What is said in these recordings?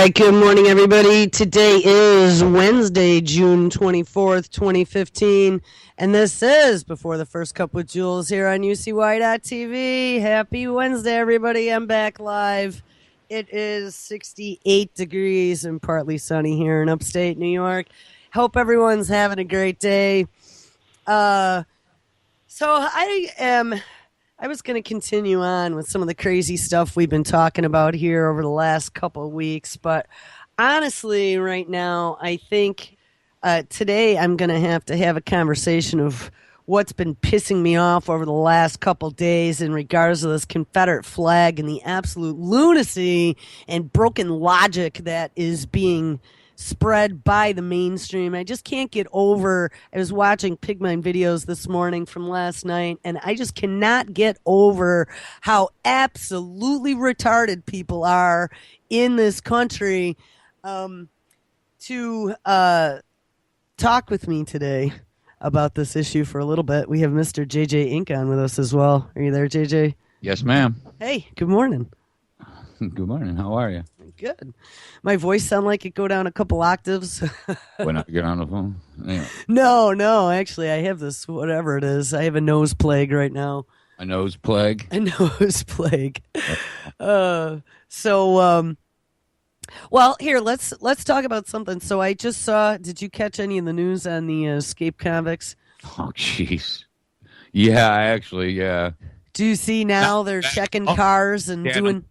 right, good morning, everybody. Today is Wednesday, June 24th, 2015, and this is Before the First Cup with Jules here on UCY.TV. Happy Wednesday, everybody. I'm back live. It is 68 degrees and partly sunny here in upstate New York. Hope everyone's having a great day. I was going to continue on with some of the crazy stuff we've been talking about here over the last couple of weeks, but honestly, right now, I think today I'm going to have a conversation of what's been pissing me off over the last couple of days in regards to this Confederate flag and the absolute lunacy and broken logic that is being spread by the mainstream. I just can't get over. I was watching Pigmine videos this morning from last night, and I just cannot get over how absolutely retarded people are in this country. To talk with me today about this issue for a little bit, we have Mr. JJink on with us as well. Are you there, JJ? Yes, ma'am. Hey, good morning. Good morning. How are you? Good. My voice sound like it go down a couple octaves? When I get on the phone? Yeah. No. Actually, I have this, whatever it is. I have a nose plague right now. A nose plague? A nose plague. Well, here, let's talk about something. So I just saw, did you catch any of the news on the escaped convicts? Oh, jeez. Yeah. Do you see now they're checking cars and doing...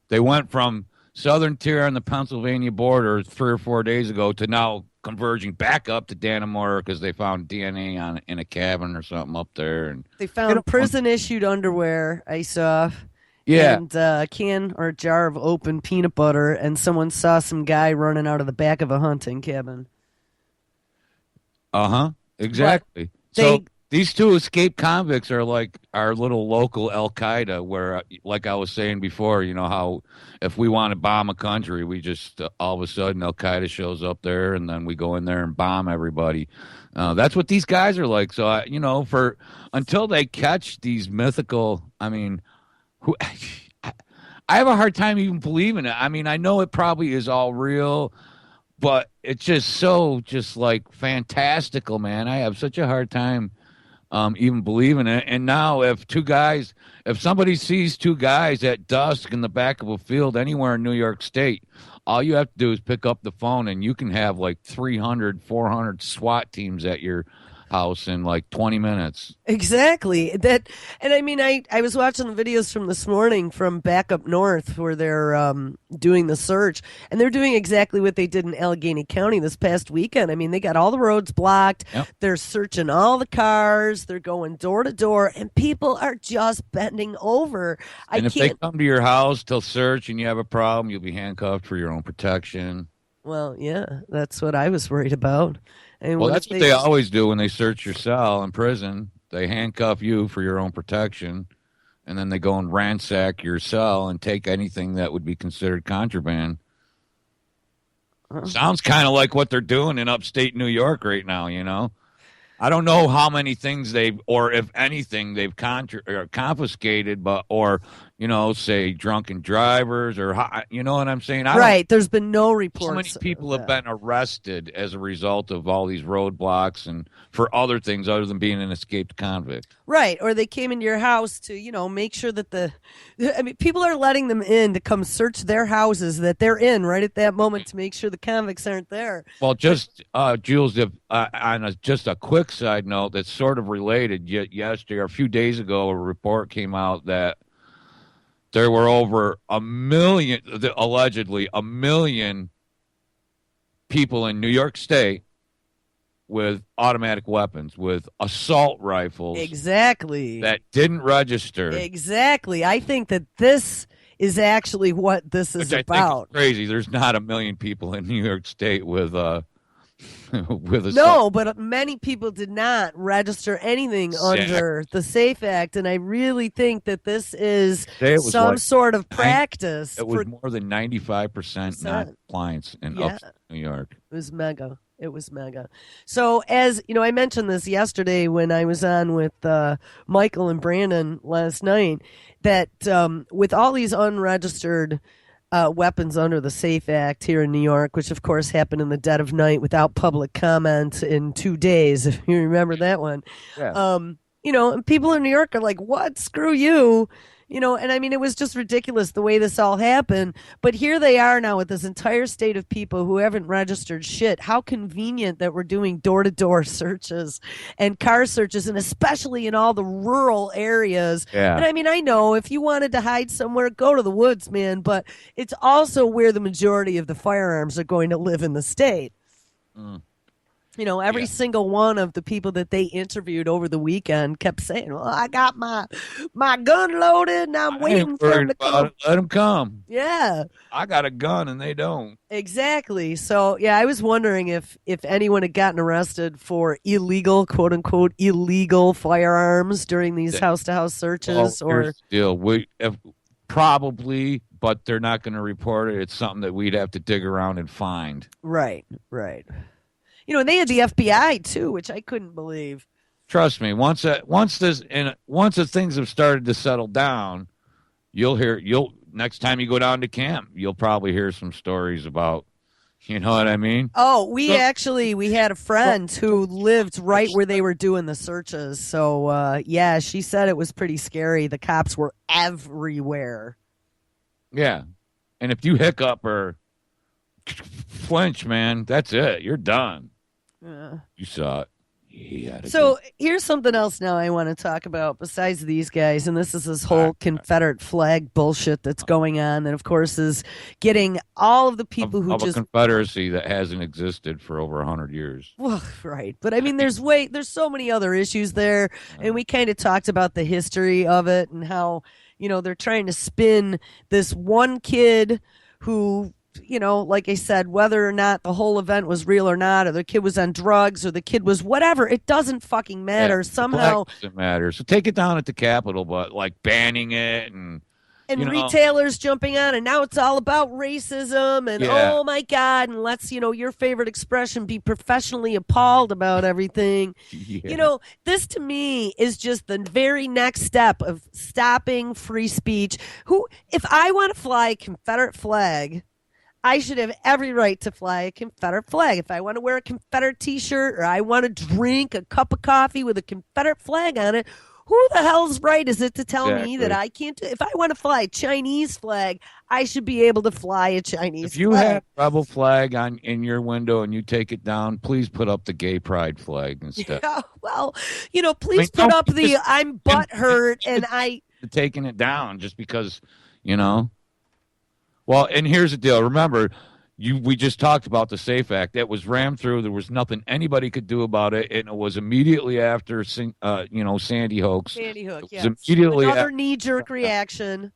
They went from southern tier on the Pennsylvania border 3 or 4 days ago to now converging back up to Dannemora because they found DNA in a cabin or something up there. And they found prison-issued underwear, I saw. Yeah. And a can or a jar of open peanut butter, and someone saw some guy running out of the back of a hunting cabin. Uh-huh. Exactly. These two escaped convicts are like our little local Al-Qaeda where, like I was saying before, you know how if we want to bomb a country, we just all of a sudden Al-Qaeda shows up there and then we go in there and bomb everybody. That's what these guys are like. So, until they catch these mythical, I have a hard time even believing it. I mean, I know it probably is all real, but it's just like fantastical, man. I have such a hard time even believing it. And now if somebody sees two guys at dusk in the back of a field anywhere in New York State, all you have to do is pick up the phone and you can have like 300, 400 SWAT teams at your house in like 20 minutes. Exactly. I was watching the videos from this morning from back up north where they're doing the search, and they're doing exactly what they did in Allegheny County this past weekend. I mean, they got all the roads blocked. Yep. They're searching all the cars. They're going door to door, and people are just bending over. If they come to your house to search and you have a problem, you'll be handcuffed for your own protection. Well, yeah, that's what I was worried about. Well, that's what they always do when they search your cell in prison. They handcuff you for your own protection, and then they go and ransack your cell and take anything that would be considered contraband. Sounds kind of like what they're doing in upstate New York right now, you know? I don't know how many things or if anything, they've confiscated, say drunken drivers you know what I'm saying? Right. There's been no reports. So many people have been arrested as a result of all these roadblocks and for other things other than being an escaped convict. Right. Or they came into your house to, make sure that people are letting them in to come search their houses that they're in right at that moment to make sure the convicts aren't there. Well, Jules, on just a quick side note that's sort of related, yesterday or a few days ago, a report came out that there were over allegedly a million people in New York State with automatic weapons, with assault rifles. Exactly. That didn't register. Exactly. I think that this is actually what this is about. Think it's crazy. There's not a million people in New York State with No, but many people did not register anything under the SAFE Act, and I really think that this is some sort of practice. It was more than 95% non-compliance in upstate New York. It was mega. So, as you know, I mentioned this yesterday when I was on with Michael and Brandon last night, that with all these unregistered weapons under the Safe Act here in New York, which of course happened in the dead of night without public comment in 2 days, if you remember that one. Yeah. And people in New York are like, what? Screw you. And I mean, it was just ridiculous the way this all happened. But here they are now with this entire state of people who haven't registered shit. How convenient that we're doing door to door searches and car searches, and especially in all the rural areas. And Yeah. I mean, I know if you wanted to hide somewhere, go to the woods, man, but it's also where the majority of the firearms are going to live in the state. Mm, Every yeah. single one of the people that they interviewed over the weekend kept saying, "Well, I got my gun loaded, and I'm I ain't waiting for him worried to about come." it. Let them come. Yeah, I got a gun and they don't. exactly. So, yeah, I was wondering if anyone had gotten arrested for illegal, quote unquote, illegal firearms during these That- house to house Well, searches, here's or the deal. Probably, but they're not going to report it. It's something that we'd have to dig around and find. right, right. And they had the FBI too, which I couldn't believe. Trust me. Once the things have started to settle down, you'll next time you go down to camp, you'll probably hear some stories about. You know what I mean? Oh, So, we had a friend who lived right where they were doing the searches. So, yeah, she said it was pretty scary. The cops were everywhere. yeah. And if you hiccup or flinch, man, that's it. You're done. Yeah. You saw it. He had a good. So here's something else now I want to talk about besides these guys, and this is this whole Confederate flag bullshit that's going on, that of course is getting all of the people who Of a just confederacy that hasn't existed for over 100 years. well, right. But I mean, there's so many other issues there, and we kind of talked about the history of it and how they're trying to spin this one kid who, like I said, whether or not the whole event was real or not, or the kid was on drugs, or the kid was whatever, it doesn't fucking Yeah, matter. the flag Somehow, doesn't matter. So take it down at the Capitol, but like banning it and you and know, retailers jumping on, and now it's all about racism, and yeah, oh my God, and let's, your favorite expression, be professionally appalled about everything. yeah, This to me is just the very next step of stopping free speech. If I want to fly a Confederate flag, I should have every right to fly a Confederate flag. If I want to wear a Confederate t-shirt, or I want to drink a cup of coffee with a Confederate flag on it, who the hell's right is it to tell me that exactly. I can't do? If I want to fly a Chinese flag, I should be able to fly a Chinese If you flag. have a rebel flag on in your window and you take it down, please put up the gay pride flag instead. Yeah, well, I mean, please put don't up be the I'm butt hurt and just I taking it down just because, you know. Well, and here's the deal. Remember, we just talked about the Safe Act. That was rammed through. There was nothing anybody could do about it, and it was immediately after, Sandy hoax. Sandy Hook, It was yeah. immediately Another after. knee jerk reaction.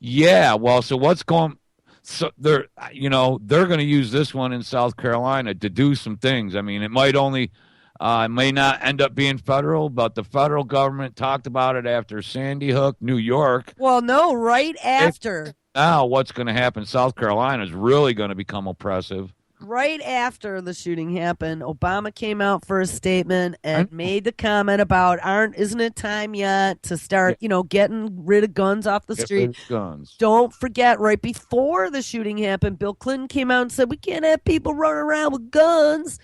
Yeah. Well, so what's going? So they're going to use this one in South Carolina to do some things. I mean, it may not end up being federal, but the federal government talked about it after Sandy Hook, New York. Well, no, right If after. now what's going to happen? South Carolina is really going to become oppressive. Right after the shooting happened, Obama came out for a statement I and made the comment about isn't it time yet to start, getting rid of guns off the get street? rid of guns. Don't forget, right before the shooting happened, Bill Clinton came out and said we can't have people running around with guns.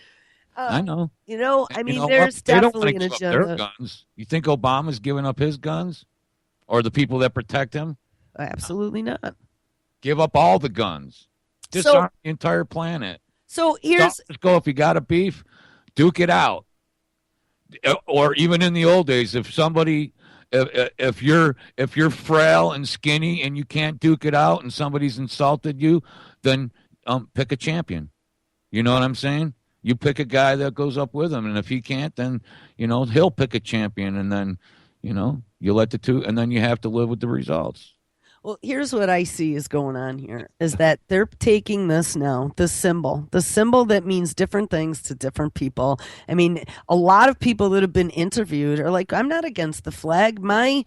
I know. I You mean, know what? there's They don't want definitely to an give up their agenda. guns. You think Obama's giving up his guns, or the people that protect him? Absolutely not. Give up all the guns. So, Disarm the entire planet. so Don't here's just go if you got a beef, duke it out. Or even in the old days, if you're frail and skinny and you can't duke it out, and somebody's insulted you, then pick a champion. You know what I'm saying? You pick a guy that goes up with him, and if he can't, then he'll pick a champion, and then you let the two, and then you have to live with the results. Well, here's what I see is going on here is that they're taking this now, the symbol that means different things to different people. I mean, a lot of people that have been interviewed are like, I'm not against the flag. My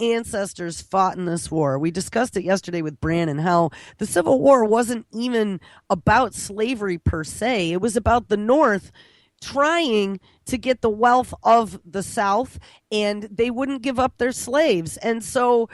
ancestors fought in this war. We discussed it yesterday with Brandon, how the Civil War wasn't even about slavery per se. It was about the North trying to get the wealth of the South, and they wouldn't give up their slaves. And so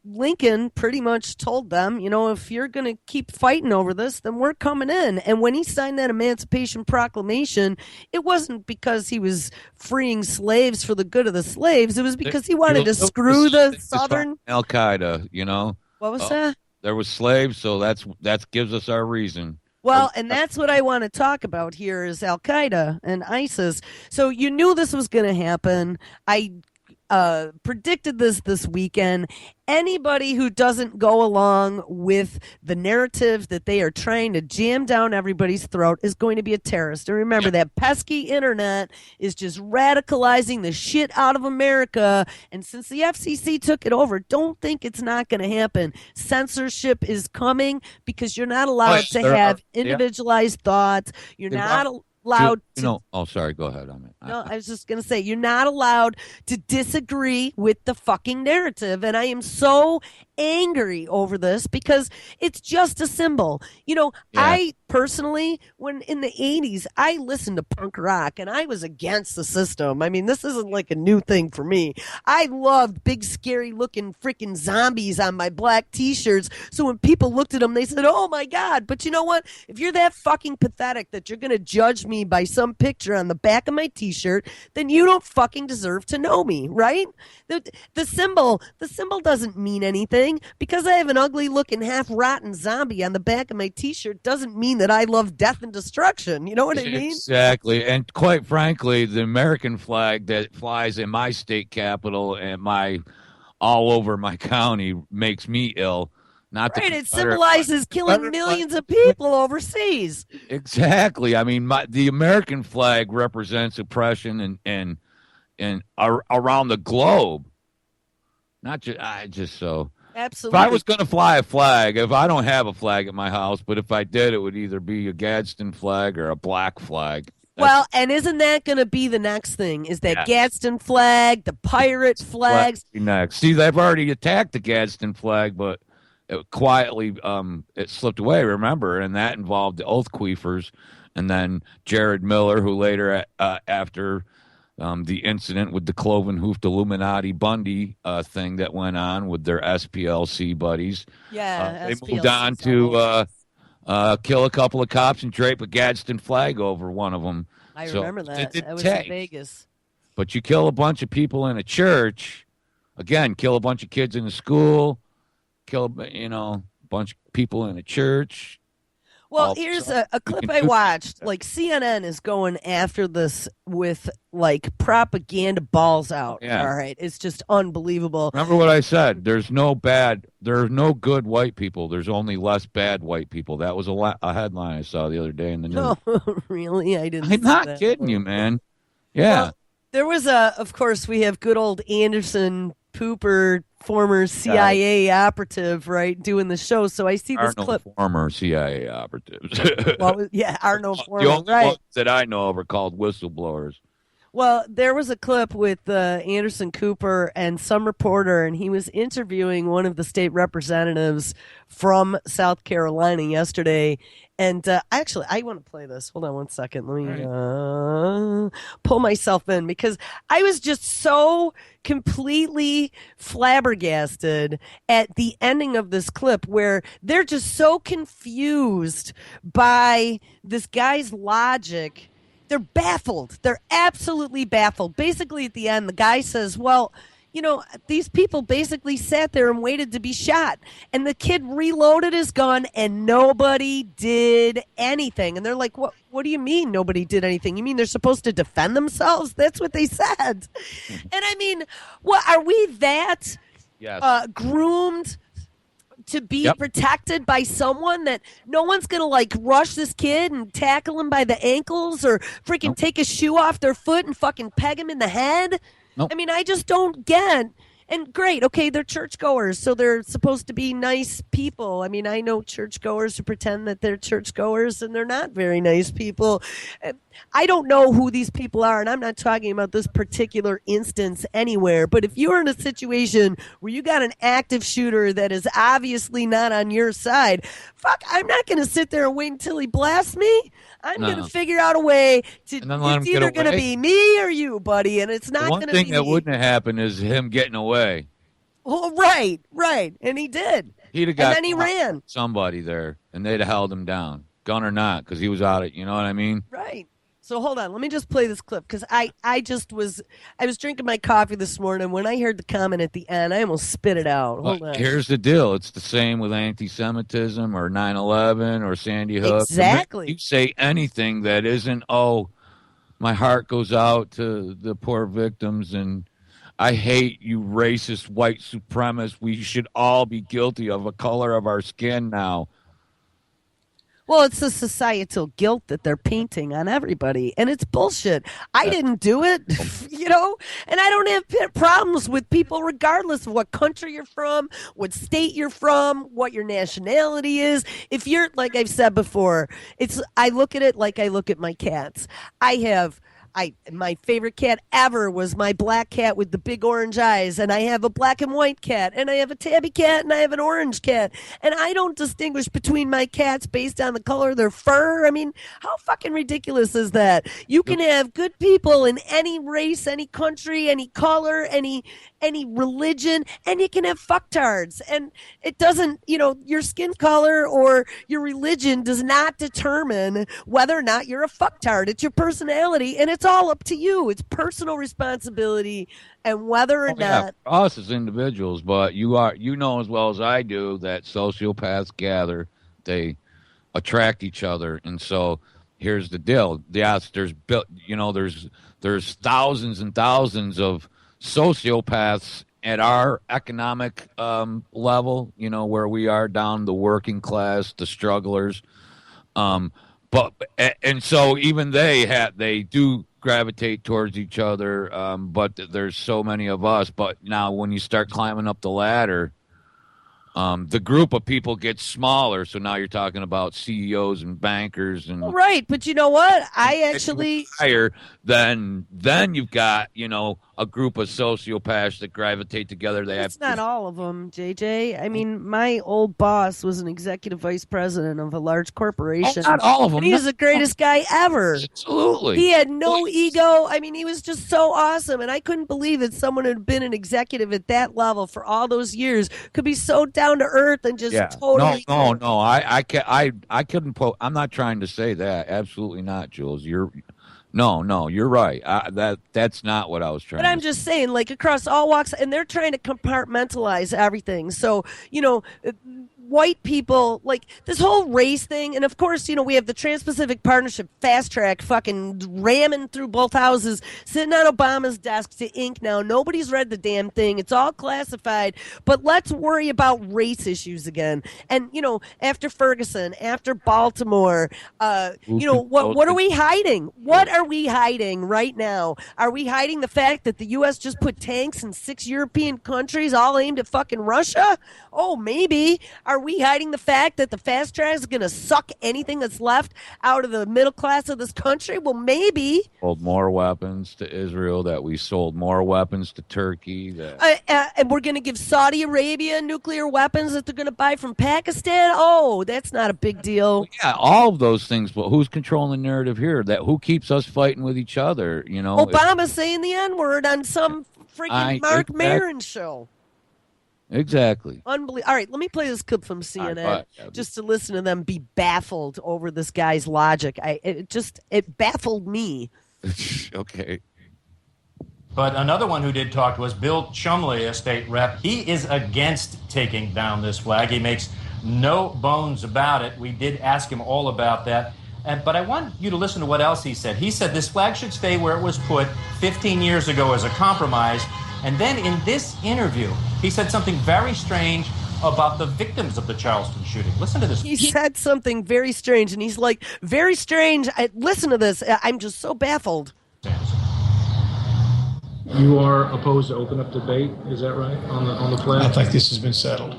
Lincoln pretty much told them, if you're going to keep fighting over this, then we're coming in. And when he signed that Emancipation Proclamation, it wasn't because he was freeing slaves for the good of the slaves. It was because he wanted to screw the Southern. Al Qaeda, What was that? There was slaves, so that gives us our reason. Well, and that's what I want to talk about here is Al Qaeda and ISIS. So you knew this was going to happen. I predicted this weekend. Anybody who doesn't go along with the narrative that they are trying to jam down everybody's throat is going to be a terrorist. And remember, that pesky internet is just radicalizing the shit out of America. And since the FCC took it over, don't think it's not going to happen. Censorship is coming because you're not allowed to have individualized thoughts. You're not allowed to. Oh, sorry. Go ahead. No, I was just going to say, you're not allowed to disagree with the fucking narrative. And I am so angry over this because it's just a symbol. I personally, when in the 80s, I listened to punk rock and I was against the system. I mean, this isn't like a new thing for me. I loved big, scary looking freaking zombies on my black t-shirts. So when people looked at them, they said, oh my God. But you know what? If you're that fucking pathetic that you're going to judge me by some picture on the back of my t-shirt, then you don't fucking deserve to know me, right? The symbol doesn't mean anything. Because I have an ugly looking half rotten zombie on the back of my t-shirt doesn't mean that I love death and destruction. You know what I mean? Exactly. And quite frankly, the American flag that flies in my state capital and all over my county makes me ill. Not right, it symbolizes killing millions of people overseas. Exactly. I mean, the American flag represents oppression and around the globe. Not just so. Absolutely. If I was going to fly a flag, if I don't have a flag at my house, but if I did, it would either be a Gadsden flag or a black flag. Well, and isn't that going to be the next thing? Is that Gadsden flag, the pirate flags? Next. See, they've already attacked the Gadsden flag, but it quietly it slipped away, remember? And that involved the Oath Queefers and then Jared Miller, who later, after the incident with the cloven-hoofed Illuminati Bundy thing that went on with their SPLC buddies. Yeah, they moved on to kill a couple of cops and drape a Gadsden flag over one of them. I remember that. That was in Vegas. But you kill a bunch of people in a church, again, kill a bunch of kids in a school, kill a bunch of people in a church. Well, here's a clip I watched. Like, CNN is going after this with, like, propaganda balls out. Yeah. All right. It's just unbelievable. Remember what I said. There's no good white people. There's only less bad white people. That was a headline I saw the other day in the news. No, really? I didn't I'm not kidding you, man. Yeah. Well, there was of course, we have good old Anderson Pooper, former CIA operative, right, doing the show. So I see this clip. Former CIA operatives. Well, yeah, Arnold former. The only ones that I know of are called whistleblowers. Well, there was a clip with Anderson Cooper and some reporter, and he was interviewing one of the state representatives from South Carolina yesterday. And actually, I want to play this. Hold on one second. Let me pull myself in because I was just so completely flabbergasted at the ending of this clip where they're just so confused by this guy's logic. They're baffled. They're absolutely baffled. Basically, at the end, the guy says, well, these people basically sat there and waited to be shot. And the kid reloaded his gun and nobody did anything. And they're like, what do you mean nobody did anything? You mean they're supposed to defend themselves? That's what they said. And I mean, what are we that groomed to be protected by someone that no one's going to like rush this kid and tackle him by the ankles or freaking take a shoe off their foot and fucking peg him in the head? Nope. I mean, I just don't get. And great, okay, they're churchgoers, so they're supposed to be nice people. I mean, I know churchgoers who pretend that they're churchgoers, and they're not very nice people. I don't know who these people are, and I'm not talking about this particular instance anywhere, but if you're in a situation where you got an active shooter that is obviously not on your side, I'm not going to sit there and wait until he blasts me. I'm going to figure out a way to. It's either going to be me or you, buddy, and it's not going to be. One thing that wouldn't happen is him getting away. Oh, right, right. And he did. He'd have And got then he caught ran. somebody there, and they'd have held him down, gun or not, because he was out of. You know what I mean? Right. So hold on, let me just play this clip because I was drinking my coffee this morning. When I heard the comment at the end, I almost spit it out. But Hold on. here's the deal: it's the same with anti-Semitism or 9/11 or Sandy Hook. The minute you Exactly. say anything that isn't, oh, my heart goes out to the poor victims, and I hate you, racist white supremacists. We should all be guilty of a color of our skin now. Well, it's the societal guilt that they're painting on everybody, and it's bullshit. I didn't do it, and I don't have problems with people regardless of what country you're from, what state you're from, what your nationality is. If you're, like I've said before, I look at it like I look at my cats. I have my favorite cat ever was my black cat with the big orange eyes, and I have a black and white cat, and I have a tabby cat, and I have an orange cat, and I don't distinguish between my cats based on the color of their fur. I mean, how fucking ridiculous is that? You can have good people in any race, any country, any color, any religion, and you can have fucktards, and it doesn't, your skin color or your religion does not determine whether or not you're a fucktard. It's your personality, and it's all up to you. It's personal responsibility, and whether or Oh, yeah, not. for us as individuals, but you know as well as I do that sociopaths gather, they attract each other, and so here's the deal. Yes, there's thousands and thousands of sociopaths at our economic level, where we are down the working class, the strugglers. Um, but and so even they do gravitate towards each other. But there's so many of us. But now when you start climbing up the ladder, the group of people gets smaller. So now you're talking about CEOs and bankers and Right, but you know what? I it's even actually. higher. Then you've got a group of sociopaths that gravitate together. They have It's not all of them, JJ. I mean, my old boss was an executive vice president of a large corporation, not all of and them. he No, was the greatest guy ever. absolutely. He had no ego. I mean, he was just so awesome. And I couldn't believe that someone who had been an executive at that level for all those years could be so down to earth and just Yeah. No, totally no, cool. no. I couldn't put. I'm not trying to say that. Absolutely not, Jules. No. You're right. That's not what I was But trying to I'm say. just saying, like across all walks, and they're trying to compartmentalize everything. So, white people, like this whole race thing. And of course, we have the Trans Pacific Partnership fast track fucking ramming through both houses, sitting on Obama's desk to ink now. Nobody's read the damn thing. It's all classified. But let's worry about race issues again. And, after Ferguson, after Baltimore, what are we hiding? What are we hiding right now? Are we hiding the fact that the U.S. just put tanks in 6 European countries all aimed at fucking Russia? Oh, maybe. Are we hiding the fact that the fast track is going to suck anything that's left out of the middle class of this country? Well, maybe. Sold more weapons to Israel. That we sold more weapons to Turkey. And we're going to give Saudi Arabia nuclear weapons that they're going to buy from Pakistan? Oh, that's not a big deal. Yeah, all of those things. But who's controlling the narrative here? That who keeps us fighting with each other? Obama saying the N word on some freaking Mark Maron show. Exactly. Unbelievable. All right, let me play this clip from CNN right, just to listen to them be baffled over this guy's logic. It baffled me. Okay. But another one who did talk to us, Bill Chumley, a state rep, he is against taking down this flag. He makes no bones about it. We did ask him all about that. But I want you to listen to what else he said. He said this flag should stay where it was put 15 years ago as a compromise. And then in this interview, he said something very strange about the victims of the Charleston shooting. Listen to this. He said something very strange, and he's like, very strange. Listen to this. I'm just so baffled. You are opposed to open up debate, is that right, on the flag? I think this has been settled.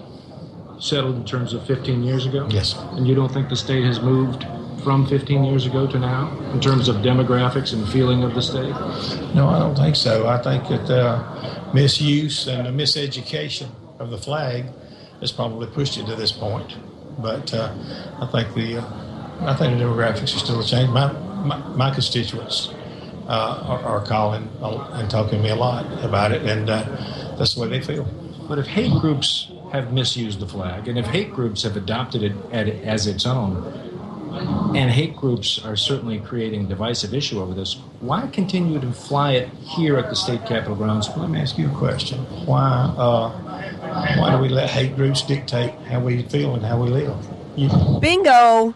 Settled in terms of 15 years ago? Yes. And you don't think the state has moved from 15 years ago to now in terms of demographics and feeling of the state? No, I don't think so. I think that misuse and the miseducation of the flag has probably pushed it to this point. But I think the demographics are still a change. My constituents are calling and talking to me a lot about it, and that's the way they feel. But if hate groups have misused the flag, and if hate groups have adopted it as its own, and hate groups are certainly creating a divisive issue over this, why continue to fly it here at the state capitol grounds? Let me ask you a question. Why do we let hate groups dictate how we feel and how we live? Bingo.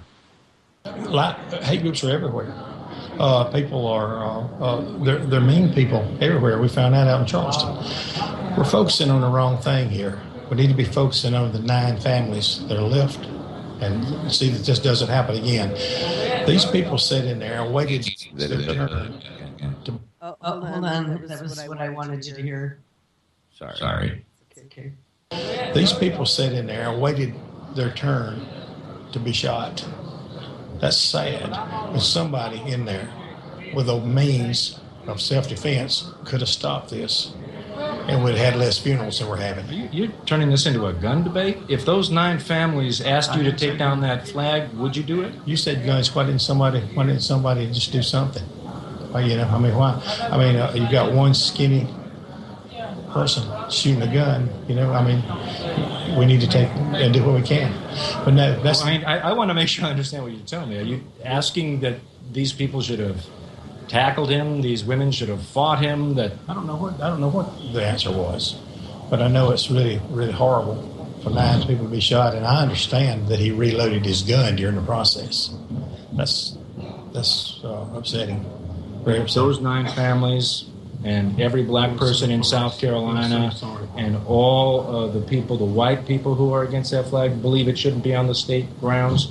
Hate groups are everywhere. People are they're mean people everywhere. We found that out in Charleston. We're focusing on the wrong thing here. We need to be focusing on the 9 families that are left and see that this doesn't happen again. These people sat in there and waited their turn. Hold on. That was what I wanted you to hear. Sorry. Okay. These people sat in there and waited their turn to be shot. That's sad. And somebody in there with a means of self-defense could have stopped this, and we'd have had less funerals than we're having. You're turning this into a gun debate? If those 9 families asked you to take down that flag, would you do it? You said guns. Why didn't somebody just do something? Why? You got one skinny person shooting a gun. We need to take and do what we can. But no, that's. I want to make sure I understand what you're telling me. Are you asking that these people should have tackled him? These women should have fought him? That I don't know what the answer was, but I know it's really, really horrible for 9 people to be shot. And I understand that he reloaded his gun during the process. That's upsetting. Very upsetting. Those 9 families and every black person in South Carolina and all the people, the white people who are against that flag, believe it shouldn't be on the state grounds.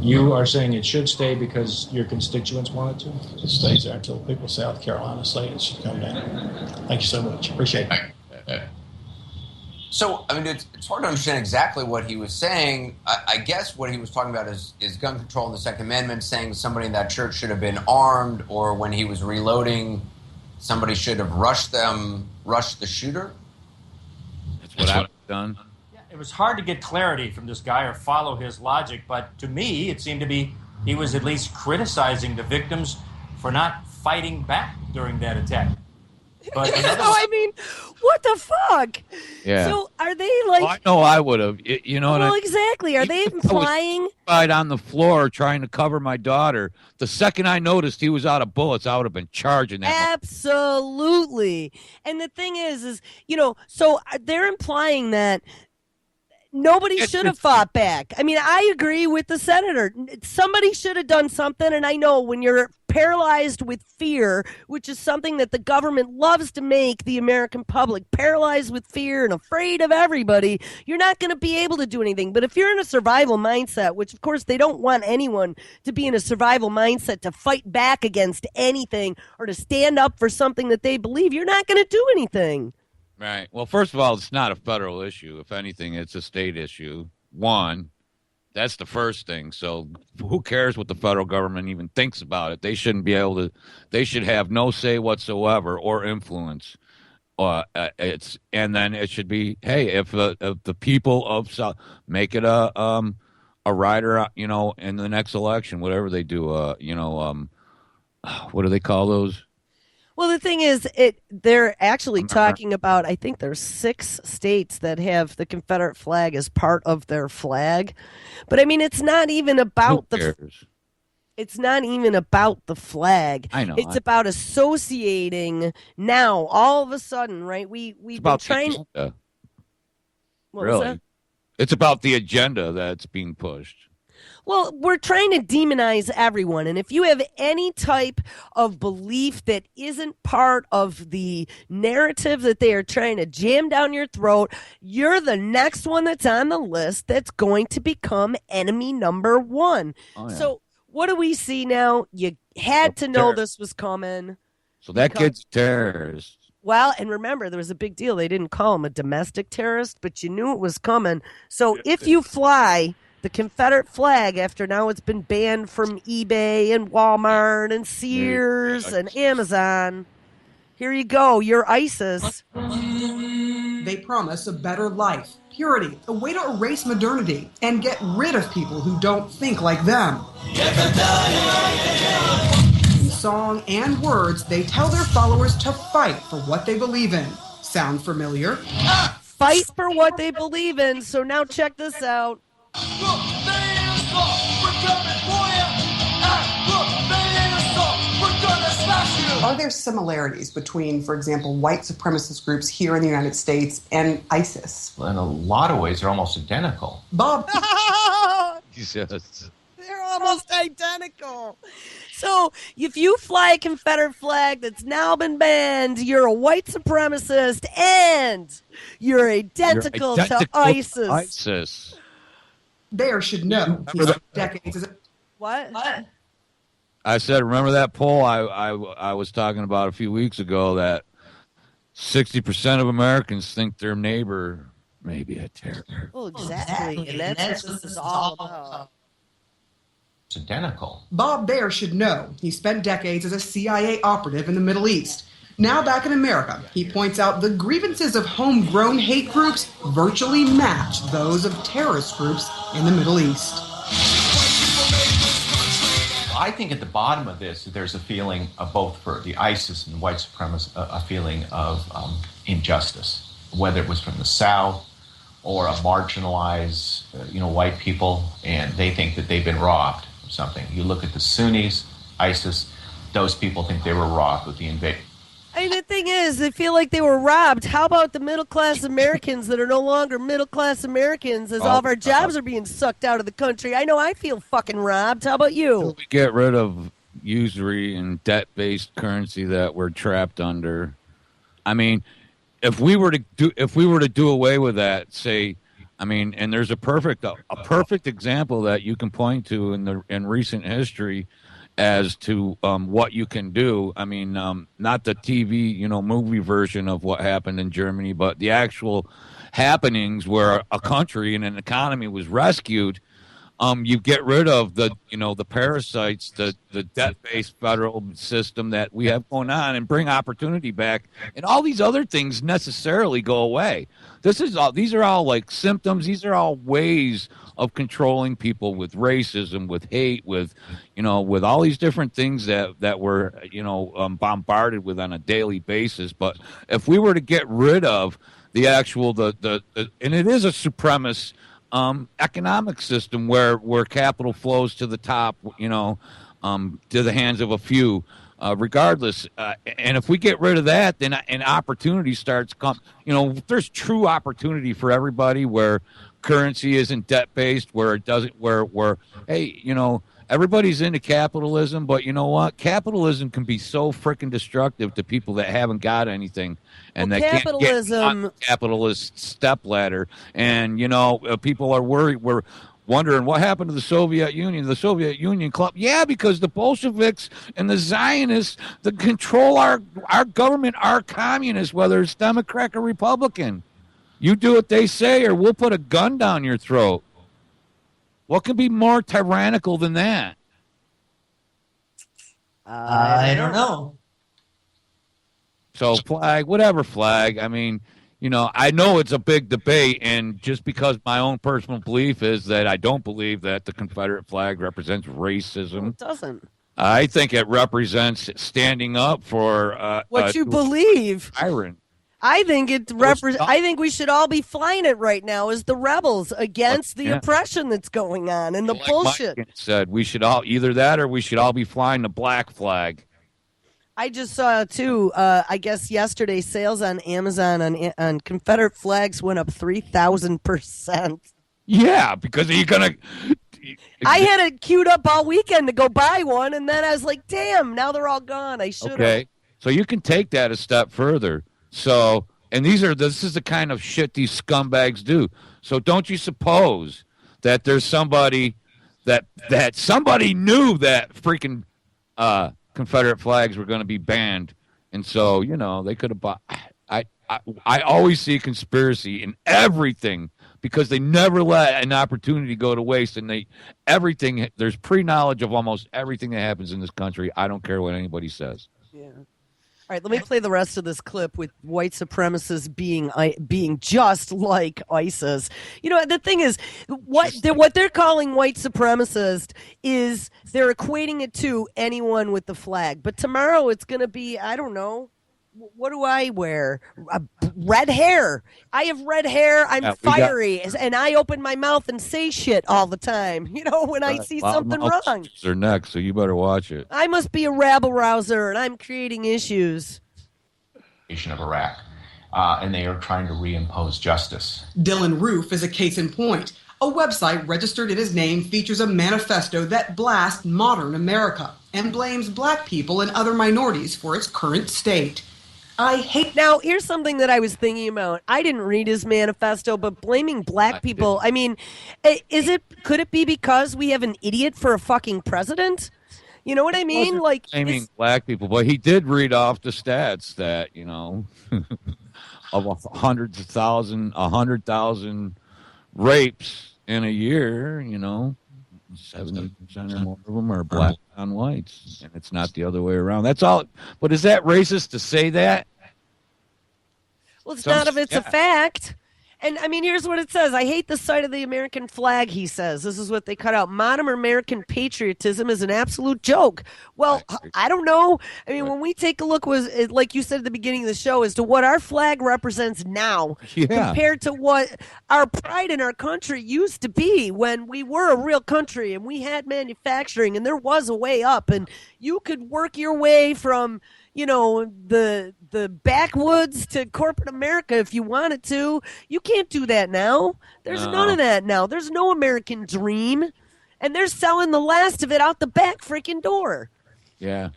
You are saying it should stay because your constituents want it to? It stays there until people in South Carolina say it should come down. Thank you so much. Appreciate it. So, it's hard to understand exactly what he was saying. I guess what he was talking about is gun control in the Second Amendment, saying somebody in that church should have been armed, or when he was reloading, somebody should have rushed the shooter. That's what I've done. Yeah, it was hard to get clarity from this guy or follow his logic, but to me, it seemed to be he was at least criticizing the victims for not fighting back during that attack. But what the fuck? Yeah. So are they like? I know I would have. Exactly. Are they implying? I was on the floor trying to cover my daughter. The second I noticed he was out of bullets, I would have been charging that. Absolutely. And the thing is, so they're implying that nobody should have fought back. I agree with the senator. Somebody should have done something. And I know when you're paralyzed with fear, which is something that the government loves to make the American public paralyzed with fear and afraid of everybody, you're not going to be able to do anything. But if you're in a survival mindset, which of course they don't want anyone to be in a survival mindset to fight back against anything or to stand up for something that they believe, you're not going to do anything. Right. Well, first of all, it's not a federal issue. If anything, it's a state issue. One, that's the first thing. So who cares what the federal government even thinks about it? They shouldn't be able to. They should have no say whatsoever or influence. And then it should be, hey, if the people of South make it a rider, in the next election, whatever they do, what do they call those? Well, the thing is, they're actually talking about, I think there's 6 states that have the Confederate flag as part of their flag. But it's not even about it's not even about the flag. I know. It's about associating now, all of a sudden, right? We've been trying. What was that? It's about the agenda that's being pushed. Well, we're trying to demonize everyone. And if you have any type of belief that isn't part of the narrative that they are trying to jam down your throat, you're the next one that's on the list that's going to become enemy number 1. Oh, yeah. So what do we see now? You had to know this was coming. So that kid's a terrorist. Well, and remember, there was a big deal. They didn't call him a domestic terrorist, but you knew it was coming. So if you fly the Confederate flag after now it's been banned from eBay and Walmart and Sears and Amazon, here you go, you're ISIS. They promise a better life, purity, a way to erase modernity and get rid of people who don't think like them. In song and words, they tell their followers to fight for what they believe in. Sound familiar? fight for what they believe in. So now check this out. Are there similarities between, for example, white supremacist groups here in the United States and ISIS? Well, in a lot of ways, they're almost identical. Bob. Jesus. They're almost identical. So if you fly a Confederate flag that's now been banned, you're a white supremacist and you're identical to ISIS. There should know. Decades. What? I said, remember that poll I was talking about a few weeks ago that 60% of Americans think their neighbor may be a terrorist. Well, exactly. And that's what this is all about. It's identical. Bob Baer should know. He spent decades as a CIA operative in the Middle East. Now back in America, he points out the grievances of homegrown hate groups virtually match those of terrorist groups in the Middle East. I think at the bottom of this, there's a feeling of both for the ISIS and white supremacists, a feeling of injustice, whether it was from the South or a marginalized, white people, and they think that they've been robbed of something. You look at the Sunnis, ISIS, those people think they were robbed with the invasion. I mean, the thing is, they feel like they were robbed. How about the middle-class Americans that are no longer middle-class Americans as all of our jobs are being sucked out of the country? I know I feel fucking robbed. How about you? We get rid of usury and debt-based currency that we're trapped under. I mean, if we were to do away with that, say, I mean, and there's a perfect example that you can point to in recent history as to what you can do. I mean, not the TV, movie version of what happened in Germany, but the actual happenings where a country and an economy was rescued. You get rid of the parasites, the debt-based federal system that we have going on, and bring opportunity back, and all these other things necessarily go away. These are all like symptoms. These are all ways of controlling people with racism, with hate, with all these different things that we're bombarded with on a daily basis. But if we were to get rid of the actual and it is a supremacist economic system where capital flows to the top, to the hands of a few, regardless. And if we get rid of that, then an opportunity starts come. There's true opportunity for everybody where currency isn't debt based, where it doesn't, where hey, everybody's into capitalism, but you know what? Capitalism can be so freaking destructive to people that haven't got anything and that can't get on the capitalist stepladder. And people are worried. We're wondering what happened to the Soviet Union. The Soviet Union club, yeah, because the Bolsheviks and the Zionists that control our government are communists, whether it's Democrat or Republican. You do what they say, or we'll put a gun down your throat. What can be more tyrannical than that? I don't know. So whatever flag. I mean, I know it's a big debate, and just because my own personal belief is that I don't believe that the Confederate flag represents racism. It doesn't. I think it represents standing up for what you believe. Tyrant. I think I think we should all be flying it right now as the rebels against the oppression that's going on and the bullshit. Mike said we should all either that or we should all be flying the black flag. I just saw too. I guess yesterday sales on Amazon on Confederate flags went up 3,000%. Yeah, because you're gonna. I had it queued up all weekend to go buy one, and then I was like, "Damn! Now they're all gone." I should. Okay, so you can take that a step further. So, and this is the kind of shit these scumbags do. So, don't you suppose that there's somebody that somebody knew that freaking Confederate flags were going to be banned, and so they could have bought. I always see a conspiracy in everything because they never let an opportunity go to waste, and there's pre-knowledge of almost everything that happens in this country. I don't care what anybody says. Yeah. All right, let me play the rest of this clip with white supremacists being just like ISIS. The thing is, what they're calling white supremacist is they're equating it to anyone with the flag. But tomorrow it's going to be, I don't know, what do I wear? Red hair. I have red hair. I'm fiery, and I open my mouth and say shit all the time. You know, when I see something wrong. They're next, so you better watch it. I must be a rabble rouser, and I'm creating issues. Of Iraq, and they are trying to reimpose justice. Dylan Roof is a case in point. A website registered in his name features a manifesto that blasts modern America and blames black people and other minorities for its current state. Now, here's something that I was thinking about. I didn't read his manifesto, but blaming black people, I mean, could it be because we have an idiot for a fucking president? You know what I mean? Like, blaming black people, but he did read off the stats that, you know, of 100,000 rapes in a year, you know, 70% or more of them are black on whites, and it's not the other way around. That's all. But is that racist to say that? Well, it's not if it's a fact. And, I mean, here's what it says. I hate the sight of the American flag, he says. This is what they cut out. Modern American patriotism is an absolute joke. Well, I don't know. I mean, when we take a look, like you said at the beginning of the show, as to what our flag represents now compared to what our pride in our country used to be when we were a real country and we had manufacturing and there was a way up and you could work your way from, you know, the backwoods to corporate America if you wanted to. You can't do that now. There's none of that now. There's no American dream. And they're selling the last of it out the back freaking door. Yeah.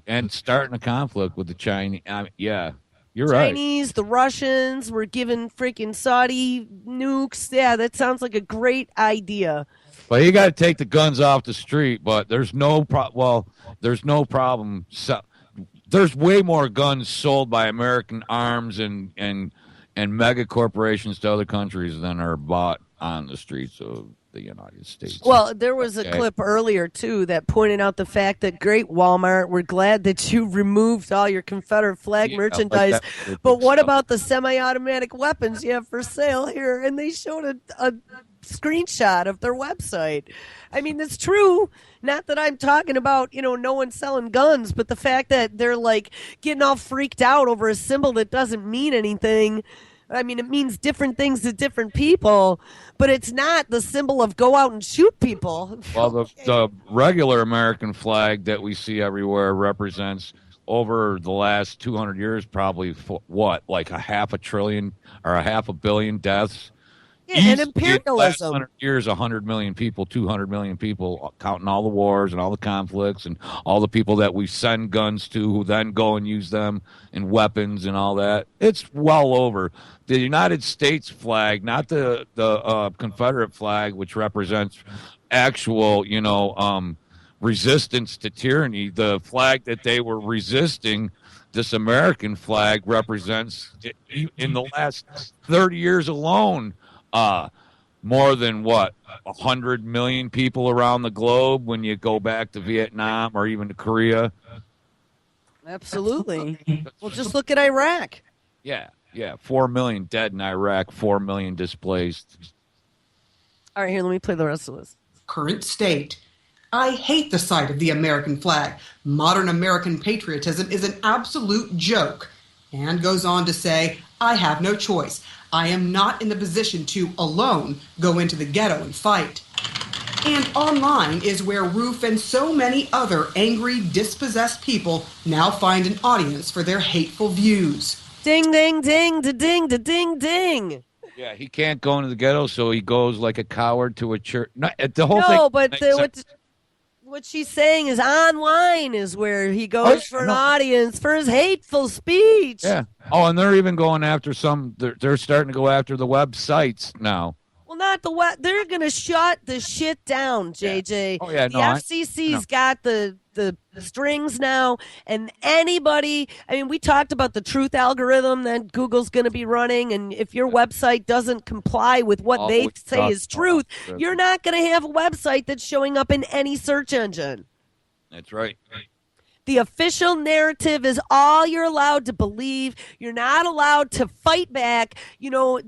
And starting a conflict with the Chinese. Yeah, you're right. Chinese, the Russians, were giving freaking Saudi nukes. Yeah, that sounds like a great idea. Well, you got to take the guns off the street, but there's no there's no problem. There's way more guns sold by American arms and mega corporations to other countries than are bought on the streets of the United States. Well, there was a clip earlier, too, that pointed out the fact that great Walmart, we're glad that you removed all your Confederate flag merchandise. But what about the semi-automatic weapons you have for sale here? And they showed a screenshot of their website. I mean, it's true. Not that I'm talking about, you know, no one selling guns, but the fact that they're like getting all freaked out over a symbol that doesn't mean anything. I mean, it means different things to different people, but it's not the symbol of go out and shoot people. Well, the regular American flag that we see everywhere represents over the last 200 years probably like a half a trillion or a half a billion deaths. Yeah, and imperialism. Last 100 years, 100 million people, 200 million people, counting all the wars and all the conflicts and all the people that we send guns to who then go and use them in weapons and all that. It's well over. The United States flag, not the Confederate flag, which represents actual, you know, resistance to tyranny. The flag that they were resisting, this American flag, represents, in the last 30 years alone, more than 100 million people around the globe when you go back to Vietnam or even to Korea. Absolutely. Well, just look at Iraq. Yeah, 4 million dead in Iraq, 4 million displaced. All right, here, let me play the rest of this. Current state. I hate the sight of the American flag. Modern American patriotism is an absolute joke. And goes on to say, I have no choice. I am not in the position to, alone, go into the ghetto and fight. And online is where Roof and so many other angry, dispossessed people now find an audience for their hateful views. Ding, ding, ding, da-ding, da-ding, ding. Yeah, he can't go into the ghetto, so he goes like a coward to a church. The whole thing. No, but what she's saying is online is where he goes for an audience for his hateful speech. Yeah. Oh, and they're even going after they're starting to go after the websites now. Well, not the web. They're going to shut the shit down, JJ. Yeah. Oh, yeah, the FCC's got the strings now, and anybody, I mean, we talked about the truth algorithm that Google's going to be running, and if your website doesn't comply with what they say is truth, you're not going to have a website that's showing up in any search engine. That's right. The official narrative is all you're allowed to believe. You're not allowed to fight back. You know,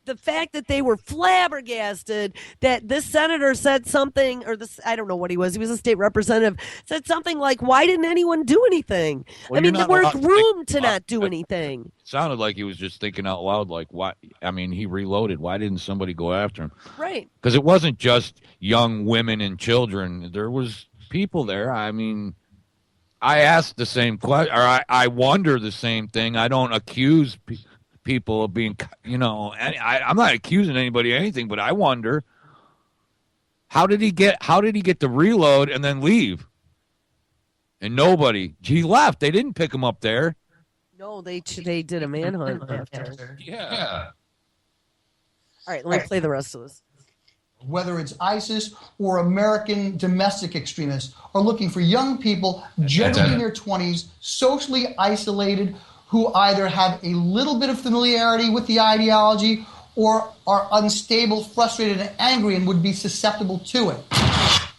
the fact that they were flabbergasted that this senator said something, or this, I don't know what he was a state representative, said something like, why didn't anyone do anything? Well, I mean, you're there not weren't allowed to room to not do anything. It sounded like he was just thinking out loud, like, why? I mean, he reloaded. Why didn't somebody go after him? Right. Because it wasn't just young women and children. There was people there. I mean, I asked the same question, or I wonder the same thing. I don't accuse people of being, you know, I'm not accusing anybody of anything, but I wonder, how did he get the reload and then leave? And he left. They didn't pick him up there. No, they did a manhunt after. Yeah. All right, let me play the rest of this. Whether it's ISIS or American domestic extremists, are looking for young people, generally in their 20s, socially isolated, who either have a little bit of familiarity with the ideology or are unstable, frustrated, and angry and would be susceptible to it.